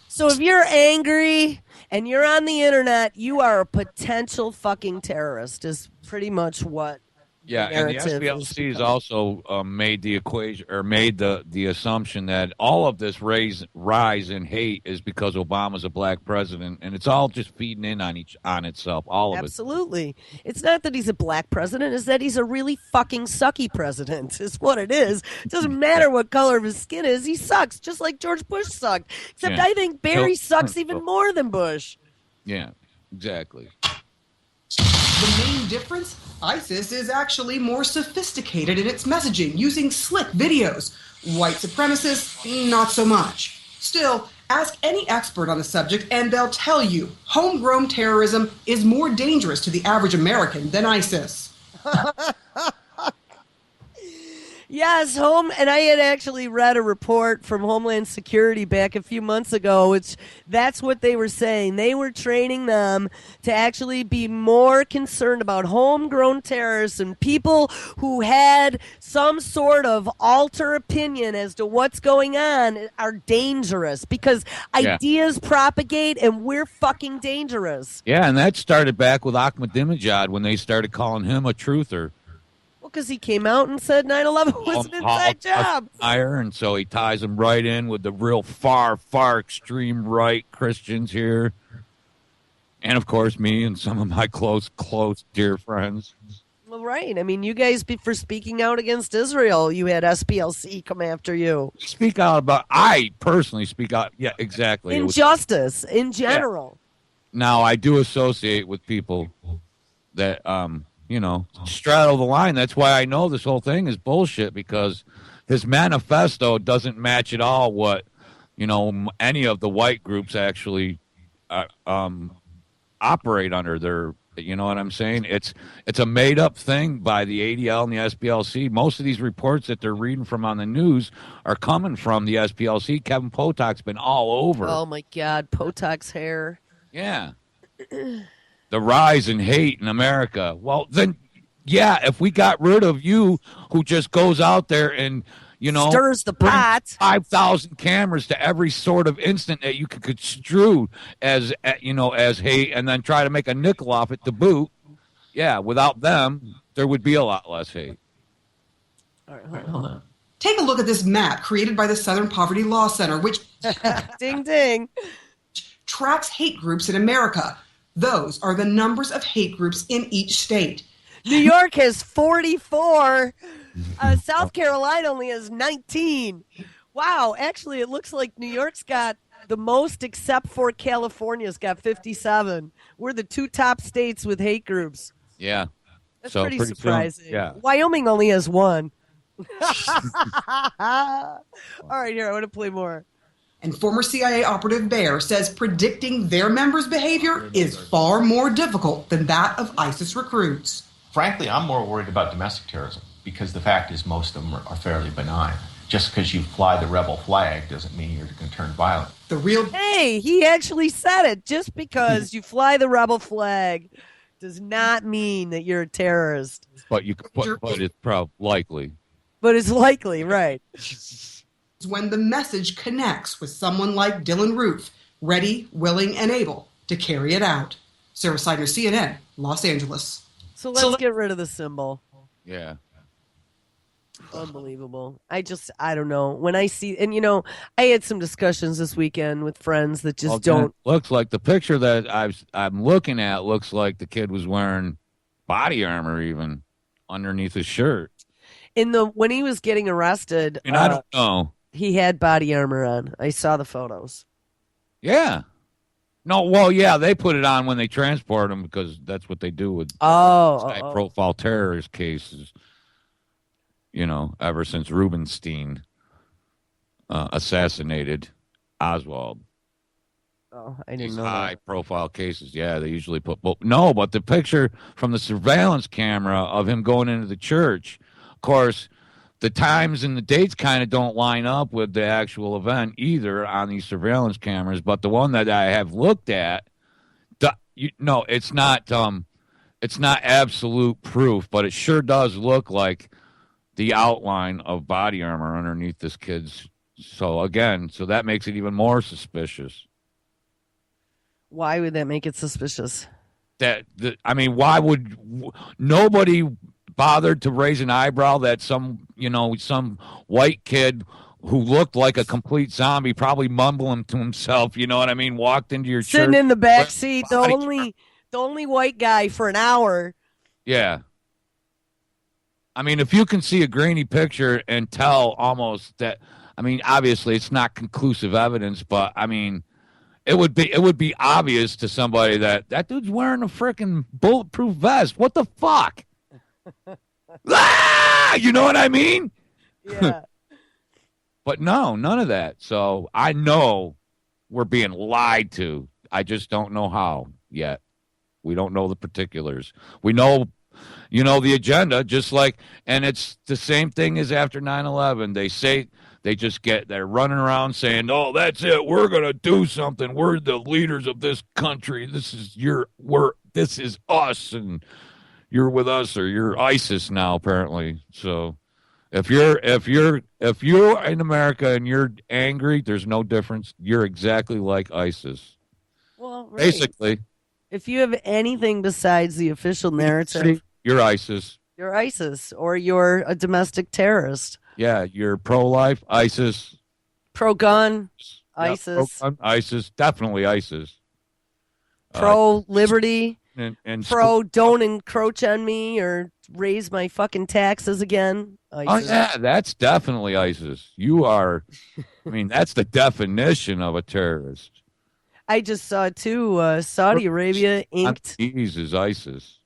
So if you're angry and you're on the internet, you are a potential fucking terrorist, is pretty much what. Yeah, and the SPLC has also made the equation, or made the assumption that all of this rise in hate is because Obama's a black president, and it's all just feeding in on itself. All of it. Absolutely, it's not that he's a black president; it's that he's a really fucking sucky president. Is what it is. It doesn't matter what color of his skin is; he sucks, just like George Bush sucked. Except I think Barry sucks even more than Bush. Yeah, exactly. The main difference? ISIS is actually more sophisticated in its messaging, using slick videos. White supremacists, not so much. Still, ask any expert on the subject and they'll tell you homegrown terrorism is more dangerous to the average American than ISIS. Yes, and I had actually read a report from Homeland Security back a few months ago, which that's what they were saying. They were training them to actually be more concerned about homegrown terrorists and people who had some sort of alter opinion as to what's going on are dangerous because ideas propagate and we're fucking dangerous. Yeah, and that started back with Ahmadinejad when they started calling him a truther. Because he came out and said 9/11 was an inside job. And so he ties them right in with the real far, far extreme right Christians here. And, of course, me and some of my close, dear friends. Well, right. I mean, you guys, for speaking out against Israel, you had SPLC come after you. I personally speak out. Yeah, exactly. Injustice in general. Yeah. Now, I do associate with people that, straddle the line. That's why I know this whole thing is bullshit, because his manifesto doesn't match at all what, any of the white groups actually operate under. Their, you know what I'm saying? It's a made up thing by the ADL and the SPLC. Most of these reports that they're reading from on the news are coming from the SPLC. Kevin Potok's been all over. Oh my God, Potok's hair. Yeah. The rise in hate in America. Well, then, yeah, if we got rid of you, who just goes out there and, stirs the pot, 5,000 cameras to every sort of incident that you could construe as hate, and then try to make a nickel off it to boot. Yeah, without them, there would be a lot less hate. All right, hold on. Take a look at this map created by the Southern Poverty Law Center, which ding ding tracks hate groups in America. Those are the numbers of hate groups in each state. New York has 44. South Carolina only has 19. Wow, actually, it looks like New York's got the most, except for California's got 57. We're the two top states with hate groups. Yeah. That's pretty surprising. Soon, yeah. Wyoming only has one. All right, here, I want to play more. And former CIA operative Baer says predicting their members' behavior is far more difficult than that of ISIS recruits. Frankly, I'm more worried about domestic terrorism, because the fact is most of them are fairly benign. Just because you fly the rebel flag doesn't mean you're going to turn violent. Hey, he actually said it. Just because you fly the rebel flag does not mean that you're a terrorist. But it's probably likely. But it's likely, right. When the message connects with someone like Dylan Roof, ready, willing, and able to carry it out. Sarah Sider, CNN, Los Angeles. So let's get rid of the symbol. Yeah. Unbelievable. I don't know. When I see, and I had some discussions this weekend with friends that just don't. Looks like the picture that I'm looking at looks like the kid was wearing body armor even underneath his shirt. When he was getting arrested, And I don't know. He had body armor on. I saw the photos. Yeah. No, well, yeah, they put it on when they transport him because that's what they do with high-profile terrorist cases. Ever since Rubenstein assassinated Oswald. Oh, I didn't know high-profile cases. Yeah, they usually put. But the picture from the surveillance camera of him going into the church, of course, the times and the dates kind of don't line up with the actual event either on these surveillance cameras. But the one that I have looked at, it's not absolute proof, but it sure does look like the outline of body armor underneath this kid's. So that makes it even more suspicious. Why would that make it suspicious? Why would nobody bothered to raise an eyebrow that some white kid who looked like a complete zombie, probably mumbling to himself, you know what I mean, walked into your sitting church in the back seat, the only white guy for an hour. Yeah. If you can see a grainy picture and tell almost that, obviously it's not conclusive evidence, but it would be obvious to somebody that dude's wearing a freaking bulletproof vest. What the fuck? You know what I mean? Yeah. But no, none of that. So I know we're being lied to. I just don't know how yet. We don't know the particulars. We know, the agenda, and it's the same thing as after 9/11. They say they're running around saying, oh, that's it. We're going to do something. We're the leaders of this country. This is us. And you're with us, or you're ISIS now, apparently. So if you're in America and you're angry, there's no difference. You're exactly like ISIS. Well, right. Basically. If you have anything besides the official narrative, you're ISIS. You're ISIS, or you're a domestic terrorist. Yeah, you're pro-life, ISIS. Pro-gun, ISIS. Pro-gun, ISIS, definitely ISIS. Pro-liberty. And don't encroach on me or raise my fucking taxes again. ISIS. Oh, yeah, that's definitely ISIS. You are, that's the definition of a terrorist. I just saw, too, Saudi Arabia inked. On knees is ISIS.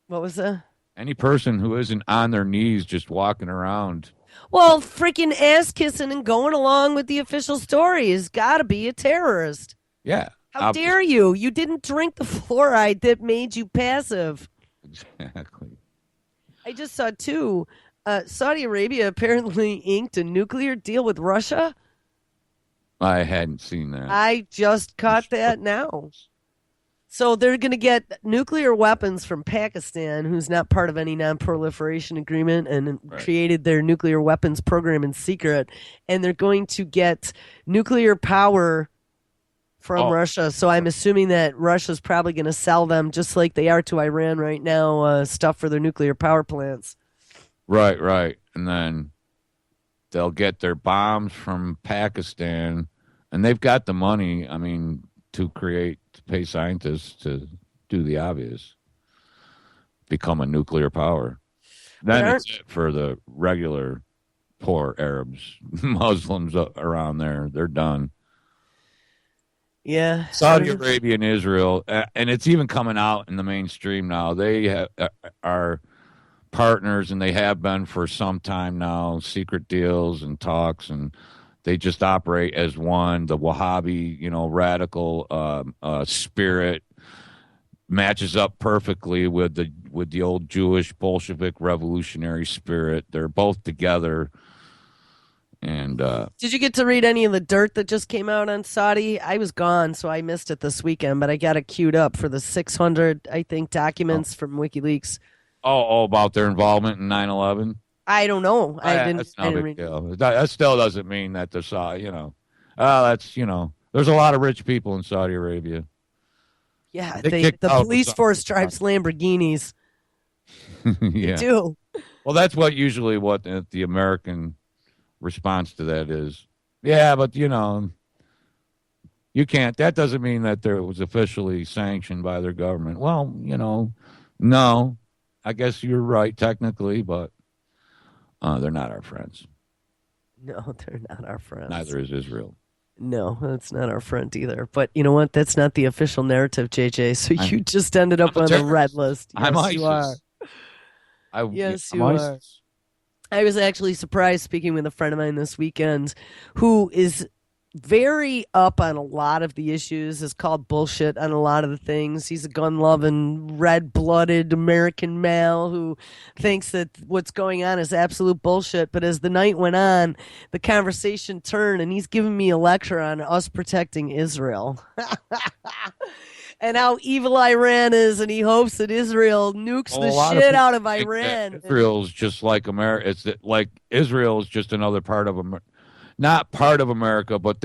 What was that? Any person who isn't on their knees just walking around. Well, freaking ass-kissing and going along with the official story has got to be a terrorist. Yeah. How dare you? You didn't drink the fluoride that made you passive. Exactly. I just saw, too, Saudi Arabia apparently inked a nuclear deal with Russia. I hadn't seen that. I just caught that now. So they're going to get nuclear weapons from Pakistan, who's not part of any non-proliferation agreement and created their nuclear weapons program in secret. And they're going to get nuclear power from Russia. So I'm assuming that Russia's probably going to sell them, just like they are to Iran right now, stuff for their nuclear power plants. Right. And then they'll get their bombs from Pakistan, and they've got the money, to pay scientists to do the obvious, become a nuclear power. Then it's it for the regular poor Arabs, Muslims around there. They're done. Yeah. Saudi Arabia and Israel, and it's even coming out in the mainstream now. They are partners, and they have been for some time now, secret deals and talks, and they just operate as one. The Wahhabi, radical spirit matches up perfectly with the old Jewish Bolshevik revolutionary spirit. They're both together. And did you get to read any of the dirt that just came out on Saudi? I was gone, so I missed it this weekend, but I got it queued up for the 600, I think, documents from WikiLeaks. Oh, about their involvement in 9/11? I don't know. That's no big deal. That still doesn't mean that there's, there's a lot of rich people in Saudi Arabia. Yeah, They the kicked out with police some- force drives Lamborghinis. They yeah. do. Well, that's what usually what the American response to that is. Yeah, but you can't. That doesn't mean that there was officially sanctioned by their government. Well, no. I guess you're right technically, but they're not our friends. No, they're not our friends. Neither is Israel. No, that's not our friend either. But you know what? That's not the official narrative, JJ. So you just ended up I'm a on the terrorist. red list. Yes, I'm you ISIS. are. Yes, I'm you are. ISIS. I was actually surprised speaking with a friend of mine this weekend who is very up on a lot of the issues, is called bullshit on a lot of the things. He's a gun loving, red blooded American male who thinks that what's going on is absolute bullshit. But as the night went on, the conversation turned and he's giving me a lecture on us protecting Israel. And how evil Iran is, and he hopes that Israel nukes Well, the a lot shit people out of think that Iran. Israel's just like America. Like Israel is just another part of America, not part of America, but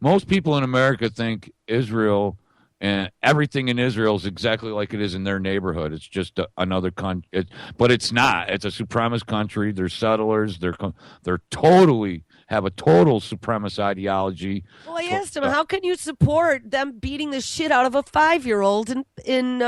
most people in America think Israel and everything in Israel is exactly like it is in their neighborhood. It's just another country, but it's not. It's a supremacist country. They're settlers. They're totally have a total supremacist ideology. Well, I asked him, how can you support them beating the shit out of a 5-year-old in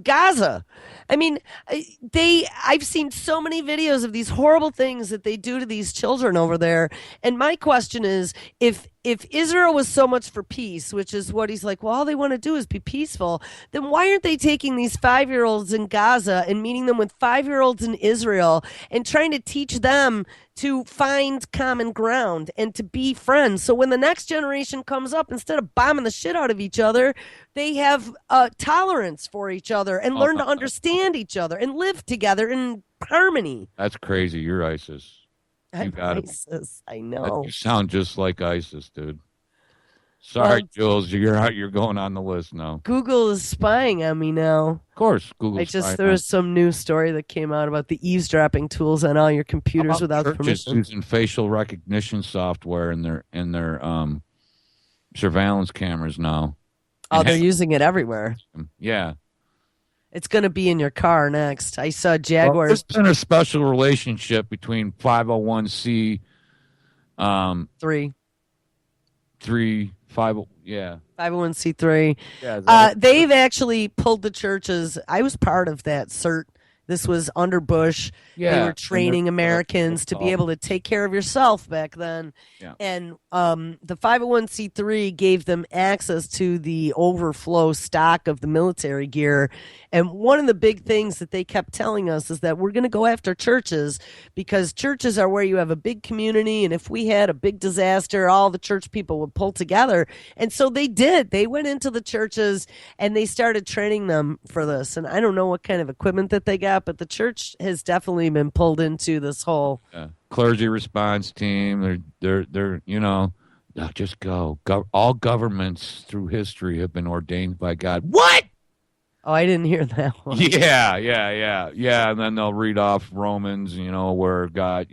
Gaza? I mean, I've seen so many videos of these horrible things that they do to these children over there. And my question is, if Israel was so much for peace, which is what he's like, well, all they want to do is be peaceful, then why aren't they taking these 5-year-olds in Gaza and meeting them with 5-year-olds in Israel and trying to teach them to find common ground and to be friends? So when the next generation comes up, instead of bombing the shit out of each other, they have tolerance for each other and learn to understand each other and live together in harmony. That's crazy. You're ISIS. You got ISIS. I know. You sound just like ISIS, dude. Sorry, Jules. You're going on the list now. Google is spying on me now. Of course, Google. There was some new story that came out about the eavesdropping tools on all your computers without permission. Using facial recognition software in their surveillance cameras now. Oh, they're using it everywhere. Yeah. It's going to be in your car next. I saw Jaguars. Well, there's been a special relationship between 501c yeah. 501c3. Yeah, they've actually pulled the churches. I was part of that CERT. This was under Bush. Yeah, they were training Americans to be able to take care of yourself back then. Yeah. And the 501c3 gave them access to the overflow stock of the military gear. And one of the big things that they kept telling us is that we're going to go after churches because churches are where you have a big community. And if we had a big disaster, all the church people would pull together. And so they did. They went into the churches and they started training them for this. And I don't know what kind of equipment that they got, but the church has definitely been pulled into this whole clergy response team. They're just go. All governments through history have been ordained by God. What? Oh, I didn't hear that one. Yeah. And then they'll read off Romans, where God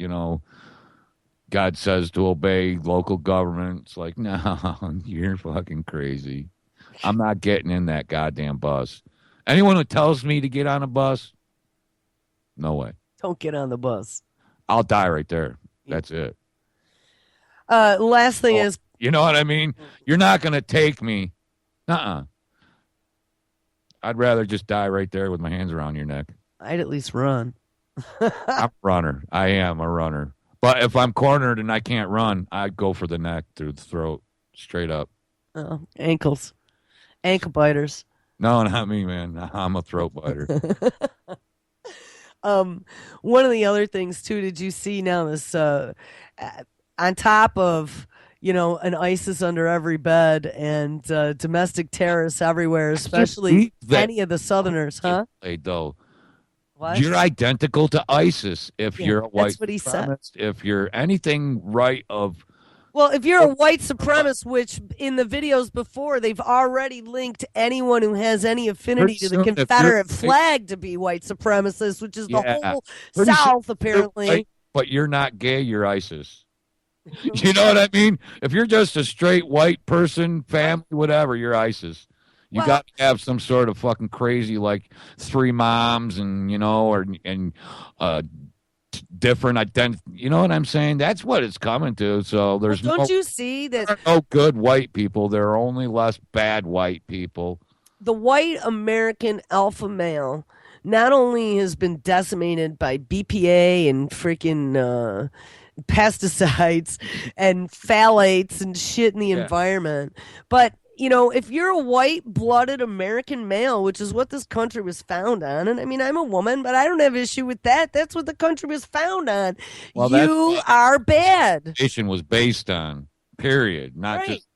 says to obey local government. It's like, no, you're fucking crazy. I'm not getting in that goddamn bus. Anyone who tells me to get on a bus, no way. Don't get on the bus. I'll die right there. That's it. Last thing is, you know what I mean? You're not going to take me. I'd rather just die right there with my hands around your neck. I'd at least run. I'm a runner. I am a runner. But if I'm cornered and I can't run, I'd go for the neck through the throat, straight up. Oh, ankles. Ankle biters. No, not me, man. I'm a throat biter. One of the other things too, did you see now this on top of an ISIS under every bed and domestic terrorists everywhere, especially any of the Southerners, huh? Though, what? You're identical to ISIS if you're a white that's what he said. If you're anything right of. Well, if you're a white supremacist, which in the videos before, they've already linked anyone who has any affinity to the Confederate flag to be white supremacists, which is the whole South, apparently. But you're not gay, you're ISIS. You know what I mean? If you're just a straight white person, family, whatever, you're ISIS. You got to have some sort of fucking crazy, like, three moms and, different identity. You know what I'm saying? That's what it's coming to. So there's don't you see that there are no good white people. There are only less bad white people. the white American alpha male not only has been decimated by BPA and freaking pesticides and phthalates and shit in the environment, but if you're a white-blooded American male, which is what this country was found on, and I mean, I'm a woman, but I don't have issue with that. That's what the country was found on. Well, you are bad. The nation was based on, period. Not just,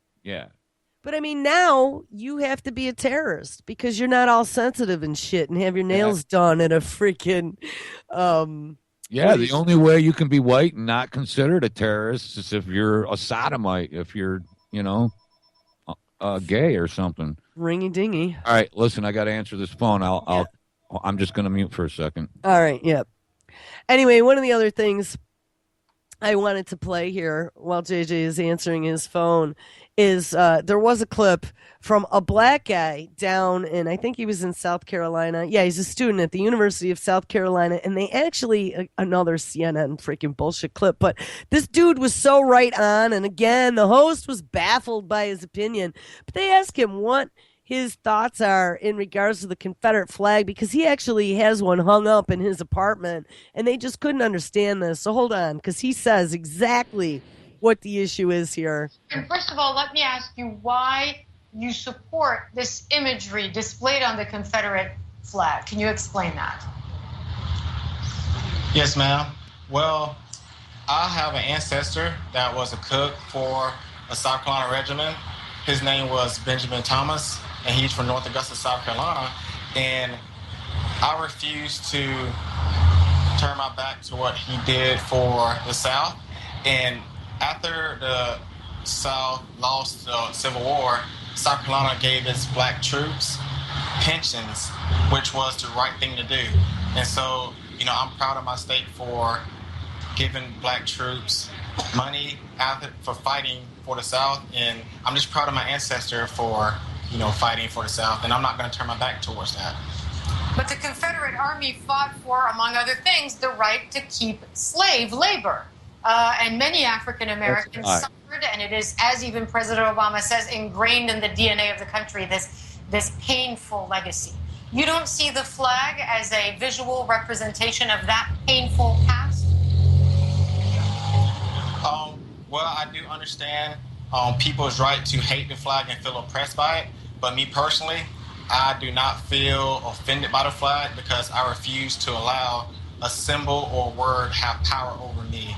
But I mean, now you have to be a terrorist because you're not all sensitive and shit and have your nails done at a freaking. The only way you can be white and not considered a terrorist is if you're a sodomite, if you're, gay or something. Ringy dingy. All right, listen, I got to answer this phone. I'm just going to mute for a second. All right, yep. Anyway, one of the other things I wanted to play here while JJ is answering his phone is there was a clip from a black guy down in, I think he was in South Carolina. Yeah, he's a student at the University of South Carolina, and they actually, another CNN freaking bullshit clip, but this dude was so right on, and again, the host was baffled by his opinion, but they asked him what his thoughts are in regards to the Confederate flag because he actually has one hung up in his apartment, and they just couldn't understand this. So hold on, because he says exactly what the issue is here. And first of all, let me ask you why you support this imagery displayed on the Confederate flag. Can you explain that? Yes, ma'am. Well, I have an ancestor that was a cook for a South Carolina regiment. His name was Benjamin Thomas, and he's from North Augusta, South Carolina. And I refuse to turn my back to what he did for the South. And after the South lost the Civil War, South Carolina gave its black troops pensions, which was the right thing to do. And so, I'm proud of my state for giving black troops money for fighting for the South. And I'm just proud of my ancestor for, fighting for the South. And I'm not going to turn my back towards that. But the Confederate Army fought for, among other things, the right to keep slave labor. And many African Americans suffered, and it is, as even President Obama says, ingrained in the DNA of the country, this painful legacy. You don't see the flag as a visual representation of that painful past? Well, I do understand people's right to hate the flag and feel oppressed by it, but me personally, I do not feel offended by the flag because I refuse to allow a symbol or word have power over me.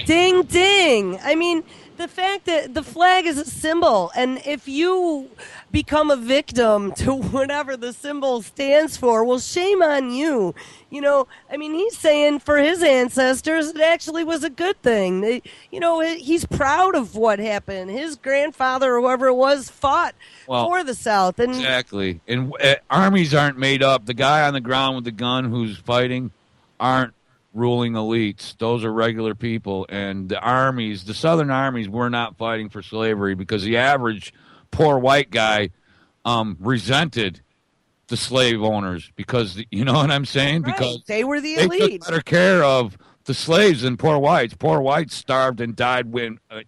Ding, ding. I mean, the fact that the flag is a symbol, and if you become a victim to whatever the symbol stands for, well, shame on you. I mean, he's saying for his ancestors, it actually was a good thing. He's proud of what happened. His grandfather or whoever it was fought for the South. And exactly. And armies aren't made up. The guy on the ground with the gun who's fighting aren't ruling elites. Those are regular people. And the Southern armies were not fighting for slavery because the average poor white guy resented the slave owners because, you know what I'm saying? Right. Because they were the they elite. took better care of the slaves than poor whites. Poor whites starved and died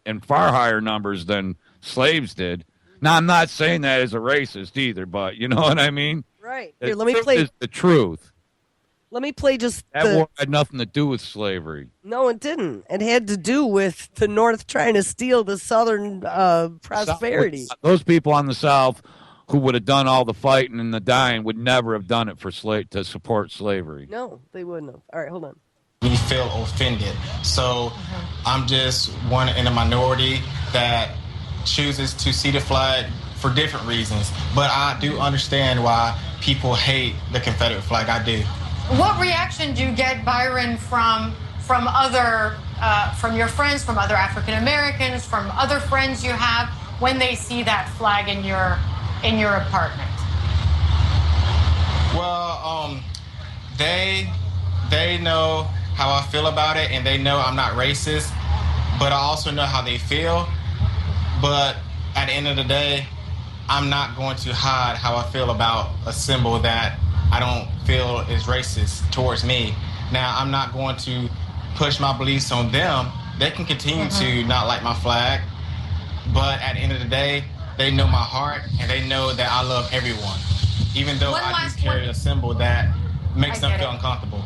in far higher numbers than slaves did. Now, I'm not saying that as a racist either, but you know what I mean? Right. Here, let me play. Is the truth. Let me play just that war had nothing to do with slavery. No, it didn't. It had to do with the North trying to steal the Southern prosperity. Those people on the South who would have done all the fighting and the dying would never have done it for to support slavery. No, they wouldn't have. All right, hold on. We feel offended. So I'm just one in a minority that chooses to see the flag for different reasons. But I do understand why people hate the Confederate flag. I do. What reaction do you get, Byron, from other from your friends, from other African Americans, from other friends you have when they see that flag in your apartment? Well, they know how I feel about it, and they know I'm not racist, but I also know how they feel. But at the end of the day, I'm not going to hide how I feel about a symbol that I don't feel is racist towards me. Now, I'm not going to push my beliefs on them. They can continue to not like my flag, but at the end of the day, they know my heart and they know that I love everyone, even though I do carry a symbol that makes them feel uncomfortable.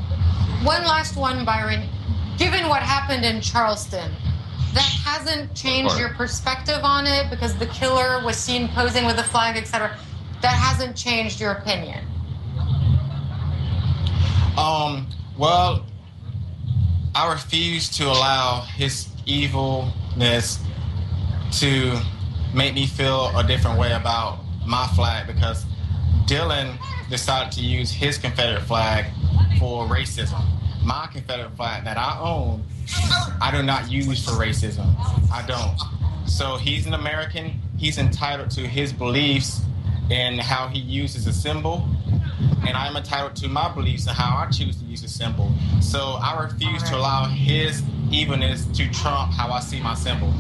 One last one, Byron. Given what happened in Charleston, that hasn't changed your perspective on it because the killer was seen posing with a flag, etc. That hasn't changed your opinion. Well, I refuse to allow his evilness to make me feel a different way about my flag because Dylan decided to use his Confederate flag for racism. My Confederate flag that I own, I do not use for racism. I don't. So he's an American. He's entitled to his beliefs and how he uses a symbol. And I'm entitled to my beliefs and how I choose to use a symbol. So I refuse to allow his evilness to trump how I see my symbol.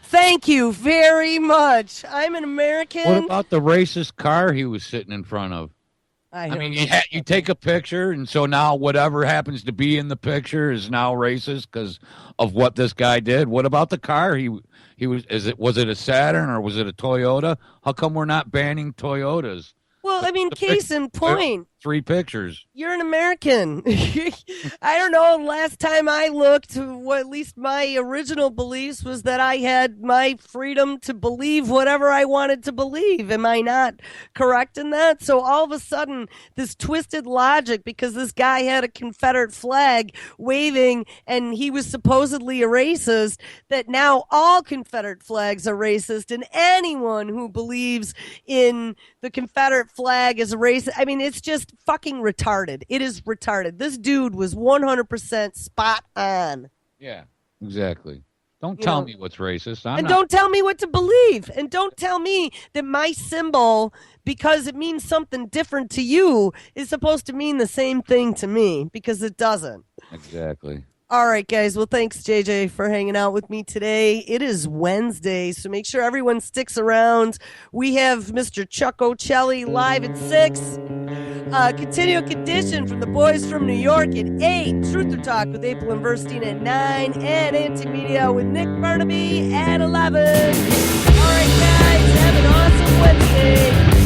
Thank you very much. I'm an American. What about the racist car he was sitting in front of? I mean, you take a picture, and so now whatever happens to be in the picture is now racist because of what this guy did. What about the car? Was it a Saturn or was it a Toyota? How come we're not banning Toyotas? Well, I mean, case in point. 3 pictures. You're an American. I don't know. Last time I looked, at least my original beliefs was that I had my freedom to believe whatever I wanted to believe. Am I not correct in that? So all of a sudden, this twisted logic, because this guy had a Confederate flag waving and he was supposedly a racist, that now all Confederate flags are racist, and anyone who believes in the Confederate flag is a racist. I mean, it's just fucking retarded. It is retarded. This dude was 100% spot on. Yeah, exactly. Don't tell me what's racist. Don't tell me what to believe. And don't tell me that my symbol, because it means something different to you, is supposed to mean the same thing to me, because it doesn't. Exactly. All right, guys. Well, thanks, JJ, for hanging out with me today. It is Wednesday, so make sure everyone sticks around. We have Mr. Chuck Ocelli live at 6. Continual Condition from the boys from New York at 8. Truth or Talk with April and Verstein at 9. And Anti-Media with Nick Barnaby at 11. All right, guys. Have an awesome Wednesday.